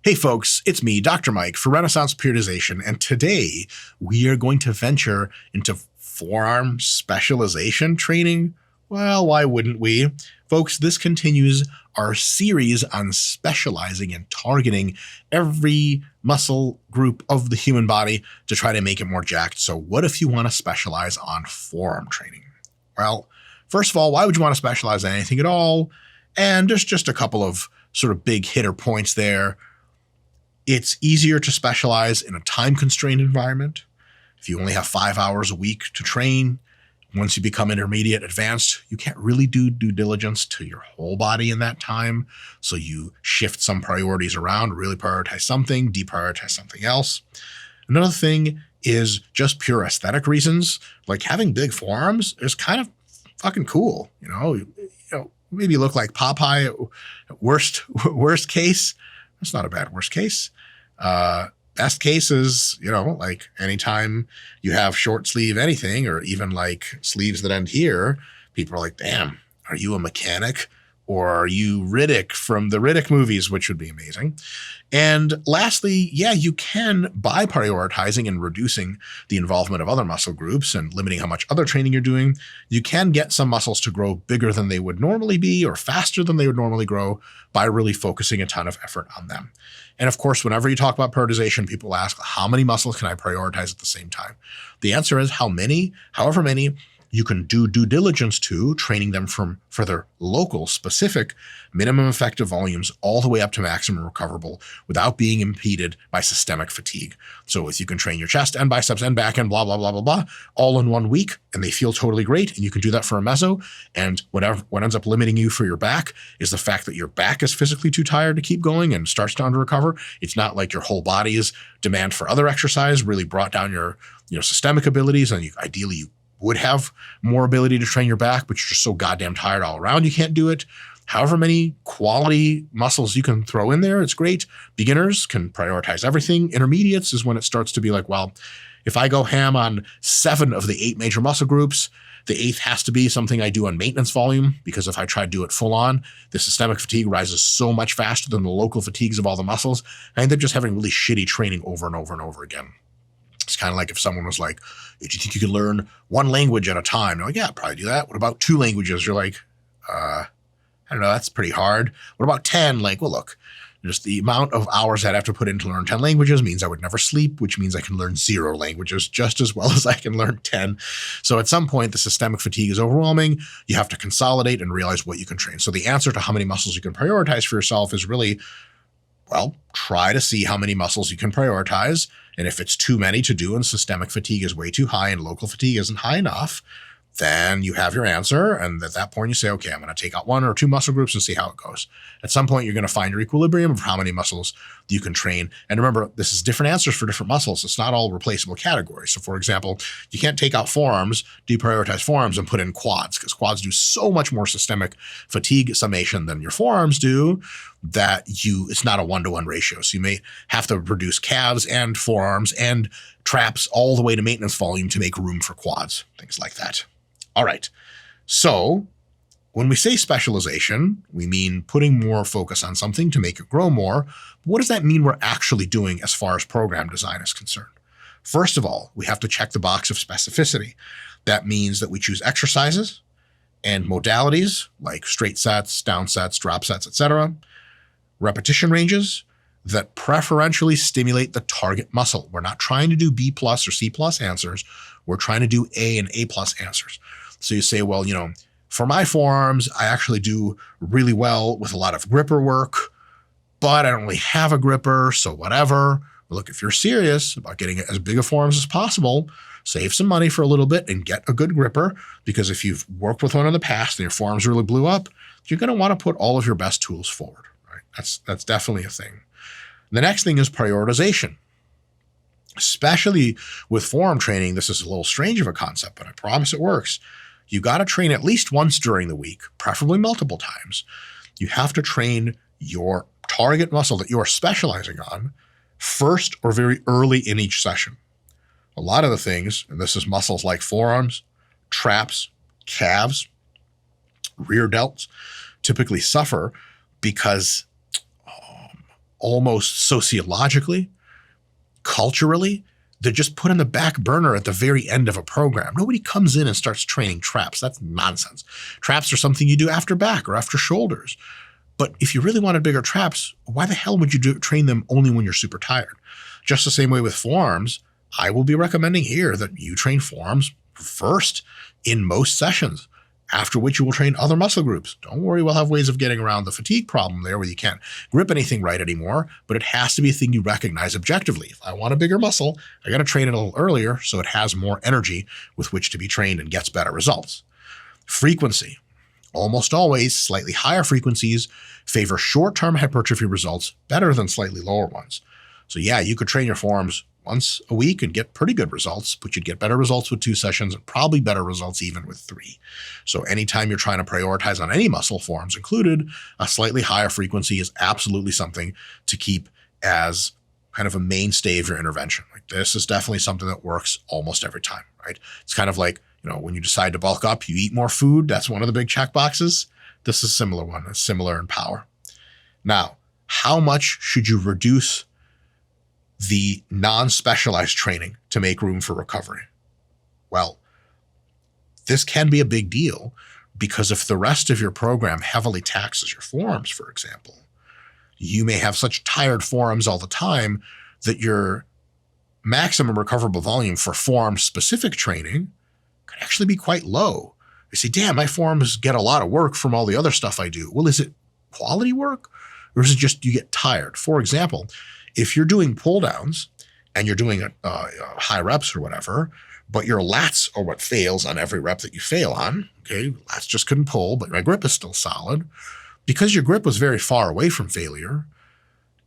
Hey folks, it's me, Dr. Mike for Renaissance Periodization, and today we are going to venture into forearm specialization training. Well, why wouldn't we? Folks, this continues our series on specializing and targeting every muscle group of the human body to try to make it more jacked. So what if you want to specialize on forearm training? Well, first of all, why would you want to specialize in anything at all? And there's just a couple of sort of big hitter points there. It's easier to specialize in a time-constrained environment. If you only have 5 hours a week to train, once you become intermediate, advanced, you can't really do due diligence to your whole body in that time. So you shift some priorities around, really prioritize something, deprioritize something else. Another thing is just pure aesthetic reasons. Like having big forearms is kind of fucking cool. You know, maybe you look like Popeye. Worst case, that's not a bad worst case. Best case is, like anytime you have short sleeve anything, or even like sleeves that end here, people are like, damn, are you a mechanic? Or are you Riddick from the Riddick movies, which would be amazing. And lastly, yeah, you can, by prioritizing and reducing the involvement of other muscle groups and limiting how much other training you're doing, you can get some muscles to grow bigger than they would normally be or faster than they would normally grow by really focusing a ton of effort on them. And of course, whenever you talk about prioritization, people ask, how many muscles can I prioritize at the same time? The answer is however many you can do due diligence to, training them for their local, specific, minimum effective volumes all the way up to maximum recoverable without being impeded by systemic fatigue. So if you can train your chest and biceps and back and blah, blah, blah, blah, blah, all in 1 week, and they feel totally great, and you can do that for a meso, and what ends up limiting you for your back is the fact that your back is physically too tired to keep going and starts to under-recover. It's not like your whole body's demand for other exercise really brought down your systemic abilities, and ideally you would have more ability to train your back, but you're just so goddamn tired all around you can't do it. However many quality muscles you can throw in there, it's great. Beginners can prioritize everything. Intermediates is when it starts to be like, well, if I go ham on 7 of the 8 major muscle groups, the 8th has to be something I do on maintenance volume, because if I try to do it full on, the systemic fatigue rises so much faster than the local fatigues of all the muscles. I end up just having really shitty training over and over and over again. It's kind of like if someone was like, do you think you can learn 1 language at a time? They're like, yeah, I'd probably do that. What about 2 languages? You're like, I don't know, that's pretty hard. What about 10? Like, well, look, just the amount of hours I'd have to put in to learn 10 languages means I would never sleep, which means I can learn 0 languages just as well as I can learn 10. So at some point, the systemic fatigue is overwhelming. You have to consolidate and realize what you can train. So the answer to how many muscles you can prioritize for yourself is really, well, try to see how many muscles you can prioritize. And if it's too many to do and systemic fatigue is way too high and local fatigue isn't high enough, then you have your answer. And at that point you say, okay, I'm going to take out 1 or 2 muscle groups and see how it goes. At some point, you're going to find your equilibrium of how many muscles you can train. And remember, this is different answers for different muscles. It's not all replaceable categories. So for example, you can't take out forearms, deprioritize forearms, and put in quads, because quads do so much more systemic fatigue summation than your forearms do that it's not a 1-to-1 ratio. So you may have to reduce calves and forearms and traps all the way to maintenance volume to make room for quads, things like that. All right. So when we say specialization, we mean putting more focus on something to make it grow more. What does that mean we're actually doing as far as program design is concerned? First of all, we have to check the box of specificity. That means that we choose exercises and modalities like straight sets, down sets, drop sets, etc., repetition ranges that preferentially stimulate the target muscle. We're not trying to do B+ or C+ answers. We're trying to do A and A+ answers. So you say, well, for my forearms, I actually do really well with a lot of gripper work, but I don't really have a gripper, so whatever. Look, if you're serious about getting as big a forearms as possible, save some money for a little bit and get a good gripper, because if you've worked with one in the past and your forearms really blew up, you're going to want to put all of your best tools forward. Right? That's definitely a thing. The next thing is prioritization. Especially with forearm training, this is a little strange of a concept, but I promise it works. You got to train at least once during the week, preferably multiple times. You have to train your target muscle that you are specializing on first or very early in each session. A lot of the things, and this is muscles like forearms, traps, calves, rear delts, typically suffer because almost sociologically, culturally, they're just put on the back burner at the very end of a program. Nobody comes in and starts training traps. That's nonsense. Traps are something you do after back or after shoulders. But if you really wanted bigger traps, why the hell would you train them only when you're super tired? Just the same way with forearms, I will be recommending here that you train forearms first in most sessions, after which you will train other muscle groups. Don't worry, we'll have ways of getting around the fatigue problem there where you can't grip anything right anymore, but it has to be a thing you recognize objectively. If I want a bigger muscle, I got to train it a little earlier so it has more energy with which to be trained and gets better results. Frequency. Almost always, slightly higher frequencies favor short-term hypertrophy results better than slightly lower ones. So yeah, you could train your forearms once a week and get pretty good results, but you'd get better results with 2 sessions and probably better results even with 3. So anytime you're trying to prioritize on any muscle, forearms included, a slightly higher frequency is absolutely something to keep as kind of a mainstay of your intervention. Like this is definitely something that works almost every time, right? It's kind of like, when you decide to bulk up, you eat more food. That's one of the big check boxes. This is a similar one. It's similar in power. Now, how much should you reduce the non-specialized training to make room for recovery? Well, this can be a big deal because if the rest of your program heavily taxes your forearms, for example, you may have such tired forearms all the time that your maximum recoverable volume for forearm-specific training could actually be quite low. You say, damn, my forearms get a lot of work from all the other stuff I do. Well, is it quality work or is it just you get tired? For example, if you're doing pull downs and you're doing high reps or whatever, but your lats are what fails on every rep that you fail on, okay, lats just couldn't pull, but my grip is still solid. Because your grip was very far away from failure,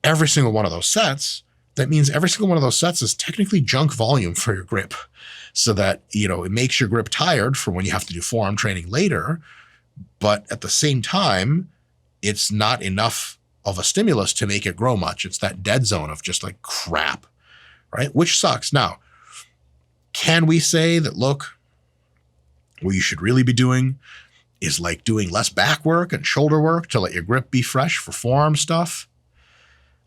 every single one of those sets, that means every single one of those sets is technically junk volume for your grip. So that, it makes your grip tired for when you have to do forearm training later. But at the same time, it's not enough of a stimulus to make it grow much. It's that dead zone of just like crap, right? Which sucks. Now, can we say that, look, what you should really be doing is like doing less back work and shoulder work to let your grip be fresh for forearm stuff?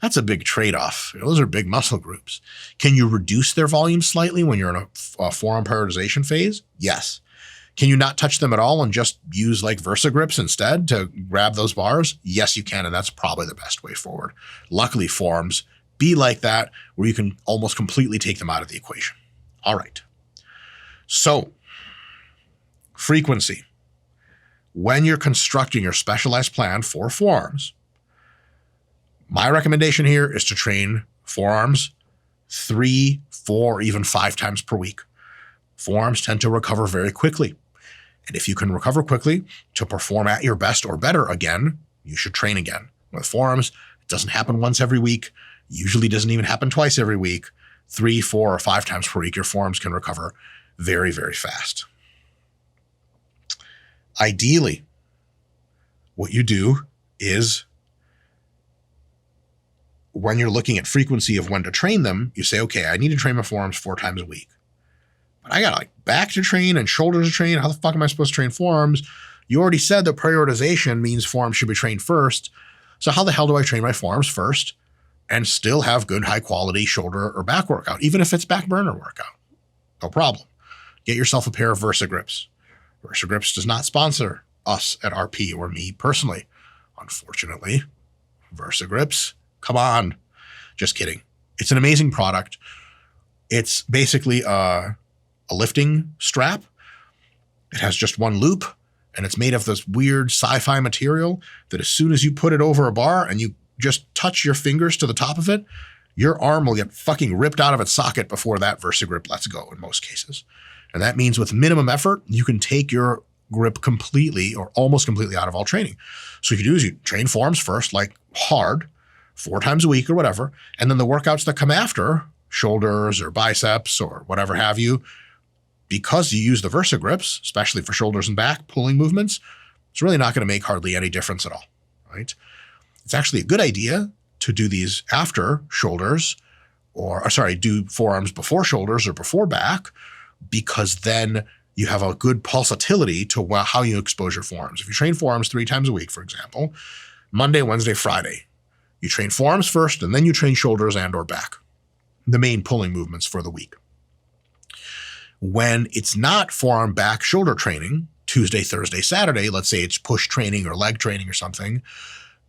That's a big trade-off. Those are big muscle groups. Can you reduce their volume slightly when you're in a forearm prioritization phase? Yes. Can you not touch them at all and just use like Versa grips instead to grab those bars? Yes, you can, and that's probably the best way forward. Luckily, forearms be like that where you can almost completely take them out of the equation. All right. So, frequency. When you're constructing your specialized plan for forearms, my recommendation here is to train forearms 3, 4, even 5 times per week. Forearms tend to recover very quickly. And if you can recover quickly to perform at your best or better again, you should train again. With forearms, it doesn't happen once every week. Usually doesn't even happen twice every week. 3, 4, or 5 times per week, your forearms can recover very, very fast. Ideally, what you do is when you're looking at frequency of when to train them, you say, okay, I need to train my forearms 4 times a week. But I got like back to train and shoulders to train. How the fuck am I supposed to train forearms? You already said that prioritization means forearms should be trained first. So how the hell do I train my forearms first and still have good high quality shoulder or back workout, even if it's back burner workout? No problem. Get yourself a pair of Versa grips. Versa grips does not sponsor us at RP or me personally. Unfortunately, Versa grips, come on. Just kidding. It's an amazing product. It's basically a lifting strap. It has just one loop and it's made of this weird sci-fi material that as soon as you put it over a bar and you just touch your fingers to the top of it, your arm will get fucking ripped out of its socket before that Versa grip lets go in most cases. And that means with minimum effort, you can take your grip completely or almost completely out of all training. So what you do is you train forearms first, like hard, 4 times a week or whatever. And then the workouts that come after, shoulders or biceps or whatever have you, because you use the Versa grips, especially for shoulders and back pulling movements, it's really not going to make hardly any difference at all, right? It's actually a good idea to do these after shoulders do forearms before shoulders or before back, because then you have a good pulsatility to how you expose your forearms. If you train forearms 3 times a week, for example, Monday, Wednesday, Friday, You train forearms first, and then you train shoulders and or back, the main pulling movements for the week. When it's not forearm, back, shoulder training, Tuesday, Thursday, Saturday, let's say it's push training or leg training or something,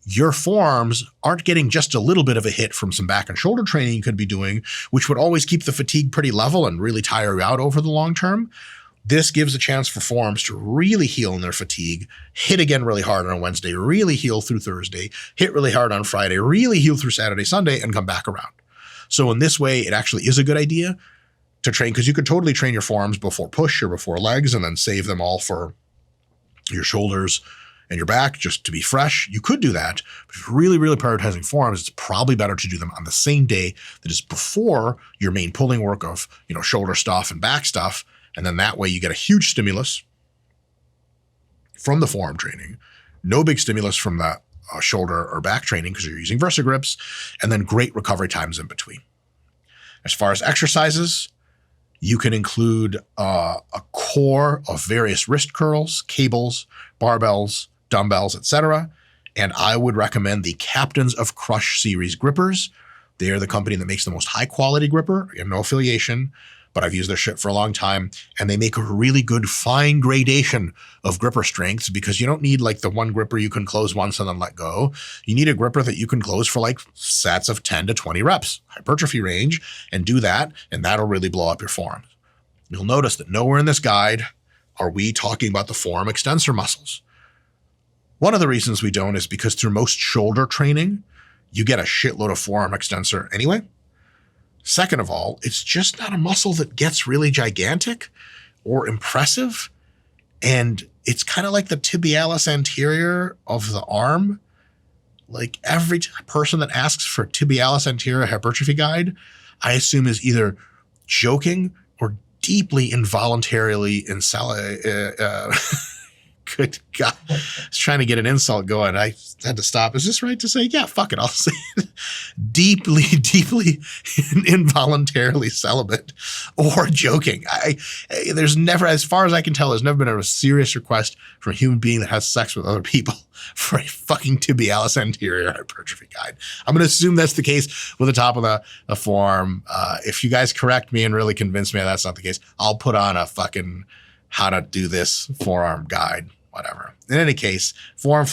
your forearms aren't getting just a little bit of a hit from some back and shoulder training you could be doing, which would always keep the fatigue pretty level and really tire you out over the long term. This gives a chance for forearms to really heal in their fatigue, hit again really hard on Wednesday, really heal through Thursday, hit really hard on Friday, really heal through Saturday, Sunday, and come back around. So in this way, it actually is a good idea to train, because you could totally train your forearms before push or before legs and then save them all for your shoulders and your back just to be fresh. You could do that, but if you're really, really prioritizing forearms, it's probably better to do them on the same day that is before your main pulling work of, shoulder stuff and back stuff. And then that way you get a huge stimulus from the forearm training, no big stimulus from the shoulder or back training because you're using Versa grips, and then great recovery times in between. As far as exercises, you can include a core of various wrist curls, cables, barbells, dumbbells, etc. And I would recommend the Captains of Crush series grippers. They are the company that makes the most high quality gripper. I have no affiliation, but I've used their shit for a long time. And they make a really good fine gradation of gripper strengths, because you don't need like the one gripper you can close once and then let go. You need a gripper that you can close for like sets of 10 to 20 reps, hypertrophy range, and do that. And that'll really blow up your forearms. You'll notice that nowhere in this guide are we talking about the forearm extensor muscles. One of the reasons we don't is because through most shoulder training, you get a shitload of forearm extensor anyway. Second of all, it's just not a muscle that gets really gigantic or impressive. And it's kind of like the tibialis anterior of the arm. Like every person that asks for tibialis anterior hypertrophy guide, I assume is either joking or deeply involuntarily good God. I was trying to get an insult going. I had to stop. Is this right to say? Yeah, fuck it. I'll say it. Deeply involuntarily celibate or joking. There's never, as far as I can tell, there's never been a serious request from a human being that has sex with other people for a fucking tibialis anterior hypertrophy guide. I'm going to assume that's the case with the top of the forearm. If you guys correct me and really convince me that's not the case, I'll put on a fucking how to do this forearm guide, whatever. In any case, forearm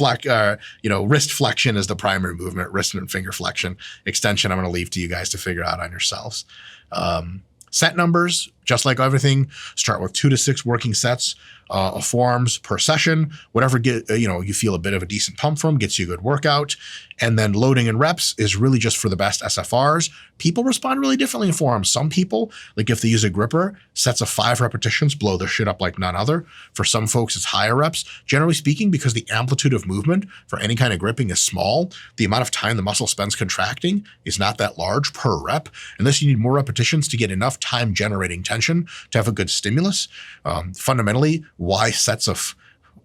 wrist flexion is the primary movement, wrist and finger flexion. Extension, I'm going to leave to you guys to figure out on yourselves. Set numbers, just like everything, start with 2 to 6 working sets of forearms per session. Whatever you feel a bit of a decent pump from gets you a good workout. And then loading and reps is really just for the best SFRs. People respond really differently in forearms. Some people, like if they use a gripper, sets of 5 repetitions blow their shit up like none other. For some folks, it's higher reps. Generally speaking, because the amplitude of movement for any kind of gripping is small, the amount of time the muscle spends contracting is not that large per rep. Unless you need more repetitions to get enough time generating tension to have a good stimulus. Fundamentally, why sets of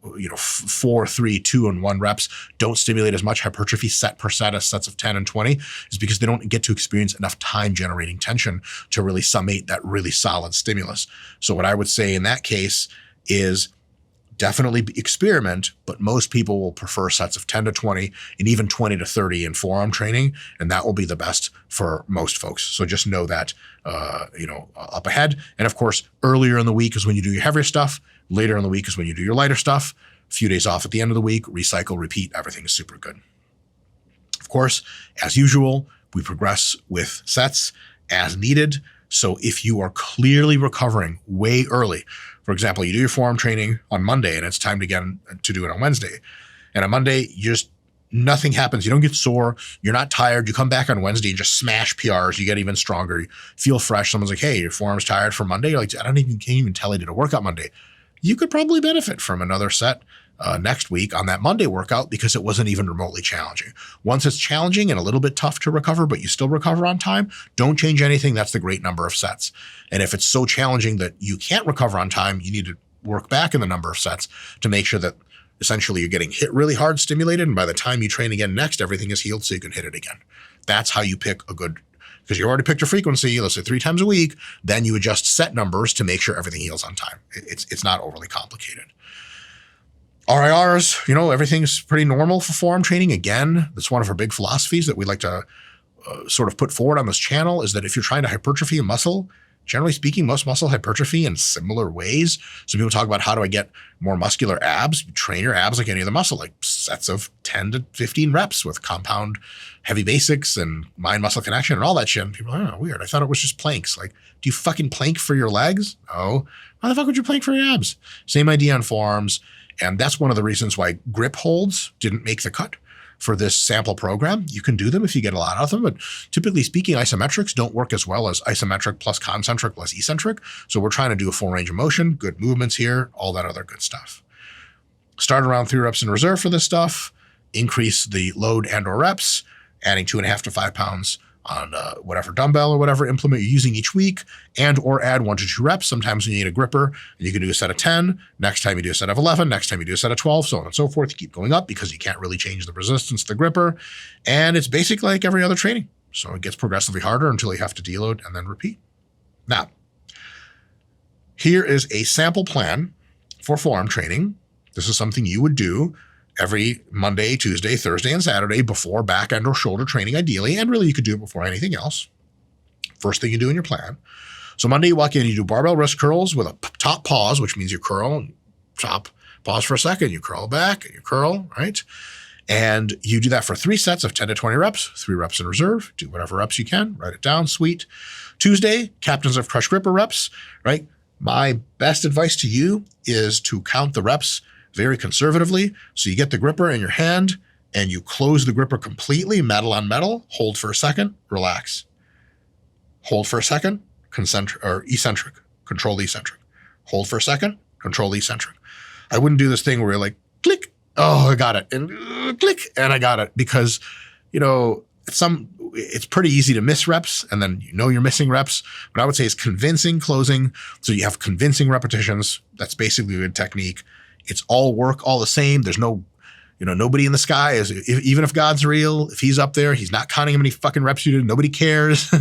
4, 3, 2, and 1 reps don't stimulate as much hypertrophy set per set as sets of 10 and 20 is because they don't get to experience enough time generating tension to really summate that really solid stimulus. So what I would say in that case is definitely experiment, but most people will prefer sets of 10 to 20 and even 20 to 30 in forearm training, and that will be the best for most folks. So just know that, up ahead. And of course, earlier in the week is when you do your heavier stuff. Later in the week is when you do your lighter stuff. A few days off at the end of the week, recycle, repeat, everything is super good. Of course, as usual, we progress with sets as needed. So if you are clearly recovering way early, for example, you do your forearm training on Monday and it's time to do it on Wednesday. And on Monday, nothing happens. You don't get sore. You're not tired. You come back on Wednesday and just smash PRs. You get even stronger. You feel fresh. Someone's like, hey, your forearm's tired from Monday. You're like, can't even tell you did a workout Monday. You could probably benefit from another set next week on that Monday workout because it wasn't even remotely challenging. Once it's challenging and a little bit tough to recover, but you still recover on time, don't change anything. That's the great number of sets. And if it's so challenging that you can't recover on time, you need to work back in the number of sets to make sure that essentially you're getting hit really hard, stimulated, and by the time you train again next, everything is healed so you can hit it again. That's how you pick a good, because you already picked your frequency, let's say 3 times a week, then you adjust set numbers to make sure everything heals on time. It's not overly complicated. RIRs, everything's pretty normal for forearm training. Again, that's one of our big philosophies that we like to sort of put forward on this channel, is that if you're trying to hypertrophy a muscle, generally speaking, most muscle hypertrophy in similar ways. So people talk about, how do I get more muscular abs? Train your abs like any other muscle, like sets of 10 to 15 reps with compound heavy basics and mind-muscle connection and all that shit. And people are like, oh, weird. I thought it was just planks. Like, do you fucking plank for your legs? No. Why the fuck would you plank for your abs? Same idea on forearms. And that's one of the reasons why grip holds didn't make the cut for this sample program. You can do them if you get a lot out of them, but typically speaking, isometrics don't work as well as isometric plus concentric plus eccentric. So we're trying to do a full range of motion, good movements here, all that other good stuff. Start around 3 reps in reserve for this stuff, increase the load and or reps, adding 2.5 to 5 pounds on whatever dumbbell or whatever implement you're using each week, and or add 1 to 2 reps. Sometimes when you need a gripper, you can do a set of 10. Next time you do a set of 11. Next time you do a set of 12, so on and so forth. You keep going up because you can't really change the resistance to the gripper. And it's basically like every other training. So it gets progressively harder until you have to deload and then repeat. Now, here is a sample plan for forearm training. This is something you would do every Monday, Tuesday, Thursday, and Saturday before back and or shoulder training, ideally. And really, you could do it before anything else. First thing you do in your plan. So Monday, you walk in, you do barbell wrist curls with a top pause, which means you curl and top, pause for a second, you curl back, and you curl, right? And you do that for 3 sets of 10 to 20 reps, 3 reps in reserve. Do whatever reps you can, write it down, sweet. Tuesday, captains of crush gripper reps, right? My best advice to you is to count the reps very conservatively. So you get the gripper in your hand and you close the gripper completely, metal on metal, hold for a second, relax. Hold for a second, concentric or eccentric, control the eccentric. Hold for a second, control the eccentric. I wouldn't do this thing where you're like, click, oh, I got it, and click, and I got it, because, it's pretty easy to miss reps, and then you're missing reps. What I would say is convincing closing. So you have convincing repetitions. That's basically a good technique. It's all work, all the same. There's no, nobody in the sky is, even if God's real, if he's up there, he's not counting how many fucking reps you did. Nobody cares.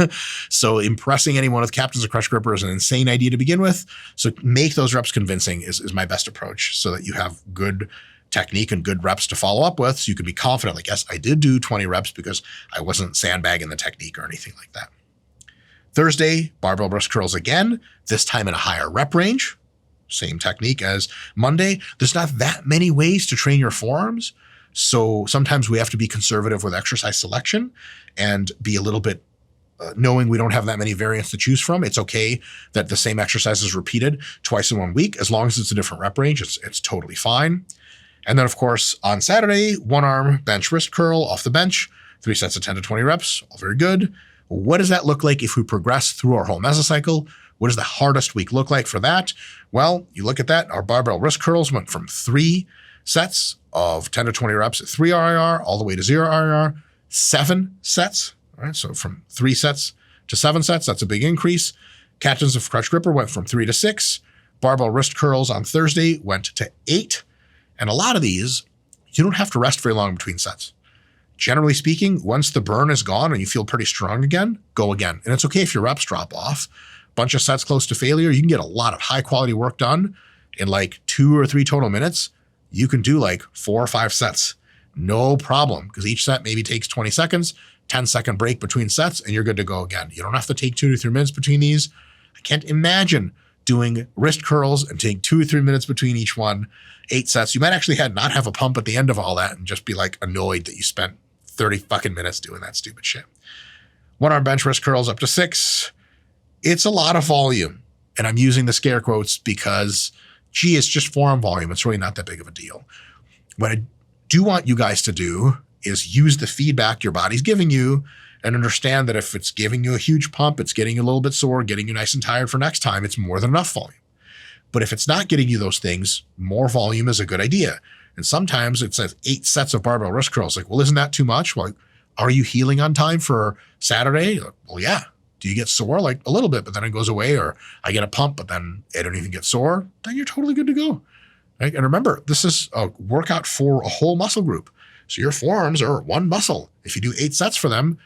So impressing anyone with captains of crush gripper is an insane idea to begin with. So make those reps convincing is my best approach, so that you have good technique and good reps to follow up with. So you can be confident, like, yes, I did do 20 reps because I wasn't sandbagging the technique or anything like that. Thursday, barbell wrist curls again, this time in a higher rep range. Same technique as Monday. There's not that many ways to train your forearms. So sometimes we have to be conservative with exercise selection and be a little bit knowing we don't have that many variants to choose from. It's okay that the same exercise is repeated twice in 1 week. As long as it's a different rep range, it's totally fine. And then, of course, on Saturday, 1 arm bench wrist curl off the bench, 3 sets of 10 to 20 reps, all very good. What does that look like if we progress through our whole mesocycle? What does the hardest week look like for that? Well, you look at that. Our barbell wrist curls went from 3 sets of 10 to 20 reps at 3 RIR all the way to 0 RIR, 7 sets, right? So from 3 sets to 7 sets, that's a big increase. Captains of crutch gripper went from 3 to 6. Barbell wrist curls on Thursday went to 8. And a lot of these, you don't have to rest very long between sets. Generally speaking, once the burn is gone and you feel pretty strong again, go again. And it's okay if your reps drop off. Bunch of sets close to failure, you can get a lot of high quality work done in like 2 or 3 total minutes. You can do like 4 or 5 sets, no problem, because each set maybe takes 20 seconds, 10-second break between sets, and you're good to go again. You don't have to take 2 to 3 minutes between these. I can't imagine doing wrist curls and take 2 or 3 minutes between each one, 8 sets. You might actually not have a pump at the end of all that and just be like annoyed that you spent 30 fucking minutes doing that stupid shit. 1 arm bench wrist curls up to 6. It's a lot of volume. And I'm using the scare quotes because, it's just forearm volume. It's really not that big of a deal. What I do want you guys to do is use the feedback your body's giving you and understand that if it's giving you a huge pump, it's getting you a little bit sore, getting you nice and tired for next time, it's more than enough volume. But if it's not getting you those things, more volume is a good idea. And sometimes it says 8 sets of barbell wrist curls. Like, well, isn't that too much? Well, are you healing on time for Saturday? Well, yeah. Do you get sore? Like a little bit, but then it goes away, or I get a pump, but then I don't even get sore. Then you're totally good to go. Right? And remember, this is a workout for a whole muscle group. So your forearms are one muscle. If you do 8 sets for them,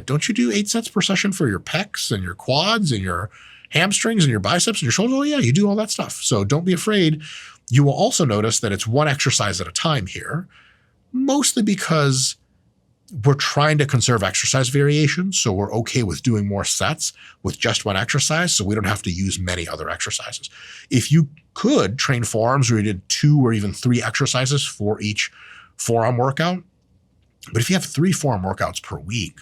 don't you do 8 sets per session for your pecs and your quads and your hamstrings and your biceps and your shoulders, oh yeah, you do all that stuff. So don't be afraid. You will also notice that it's one exercise at a time here, mostly because we're trying to conserve exercise variation. So we're okay with doing more sets with just one exercise, so we don't have to use many other exercises. If you could train forearms where you did 2 or even 3 exercises for each forearm workout, but if you have 3 forearm workouts per week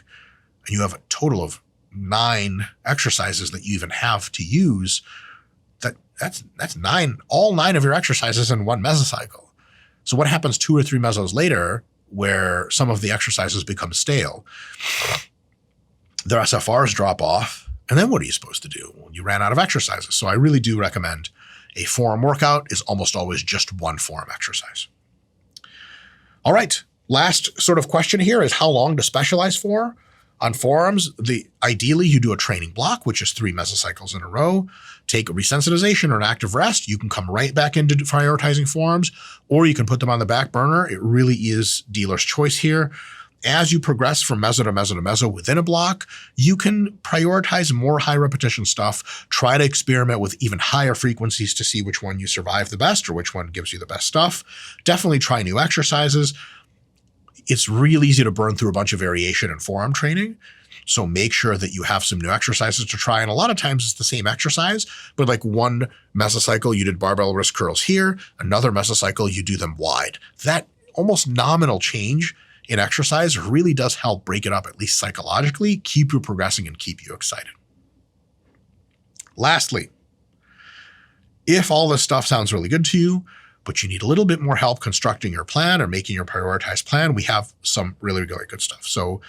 and you have a total of 9 exercises that you even have to use, that's 9, all 9 of your exercises in one mesocycle. So what happens 2 or 3 mesos later, where some of the exercises become stale? Their SFRs drop off, and then what are you supposed to do? Well, you ran out of exercises. So I really do recommend a forearm workout is almost always just one forearm exercise. All right, last sort of question here is how long to specialize for. On forearms, ideally you do a training block, which is 3 mesocycles in a row. Take a resensitization or an active rest. You can come right back into prioritizing forearms, or you can put them on the back burner. It really is dealer's choice here. As you progress from meso to meso to meso within a block, you can prioritize more high repetition stuff, try to experiment with even higher frequencies to see which one you survive the best or which one gives you the best stuff. Definitely try new exercises. It's real easy to burn through a bunch of variation in forearm training. So make sure that you have some new exercises to try. And a lot of times it's the same exercise, but like one mesocycle, you did barbell wrist curls here. Another mesocycle, you do them wide. That almost nominal change in exercise really does help break it up, at least psychologically, keep you progressing and keep you excited. Lastly, if all this stuff sounds really good to you, but you need a little bit more help constructing your plan or making your prioritized plan, we have some really, really good stuff. So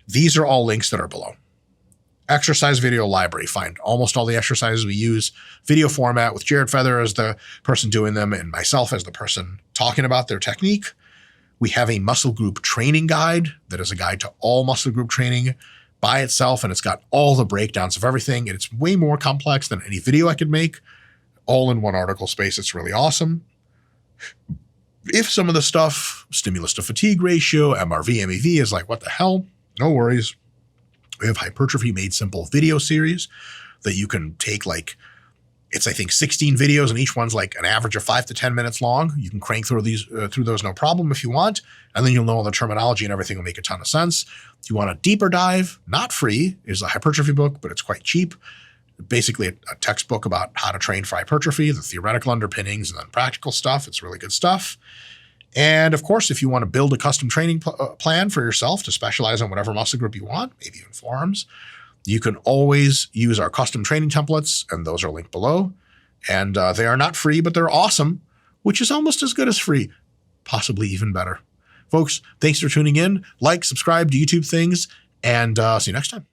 these are all links that are below. Exercise video library, find almost all the exercises we use. Video format with Jared Feather as the person doing them and myself as the person talking about their technique. We have a muscle group training guide that is a guide to all muscle group training by itself, and it's got all the breakdowns of everything, and it's way more complex than any video I could make, all in one article space. It's really awesome. If some of the stuff, stimulus to fatigue ratio, MRV, MEV is like, what the hell? No worries. We have hypertrophy made simple video series that you can take, like, it's, I think, 16 videos, and each one's like an average of 5 to 10 minutes long. You can crank through those no problem if you want, and then you'll know all the terminology and everything will make a ton of sense. If you want a deeper dive, not free, is a hypertrophy book, but it's quite cheap. Basically a textbook about how to train for hypertrophy, the theoretical underpinnings, and then practical stuff. It's really good stuff. And of course, if you want to build a custom training plan for yourself to specialize on whatever muscle group you want, maybe even forearms, you can always use our custom training templates, and those are linked below. And they are not free, but they're awesome, which is almost as good as free, possibly even better. Folks, thanks for tuning in. Like, subscribe to YouTube things, and see you next time.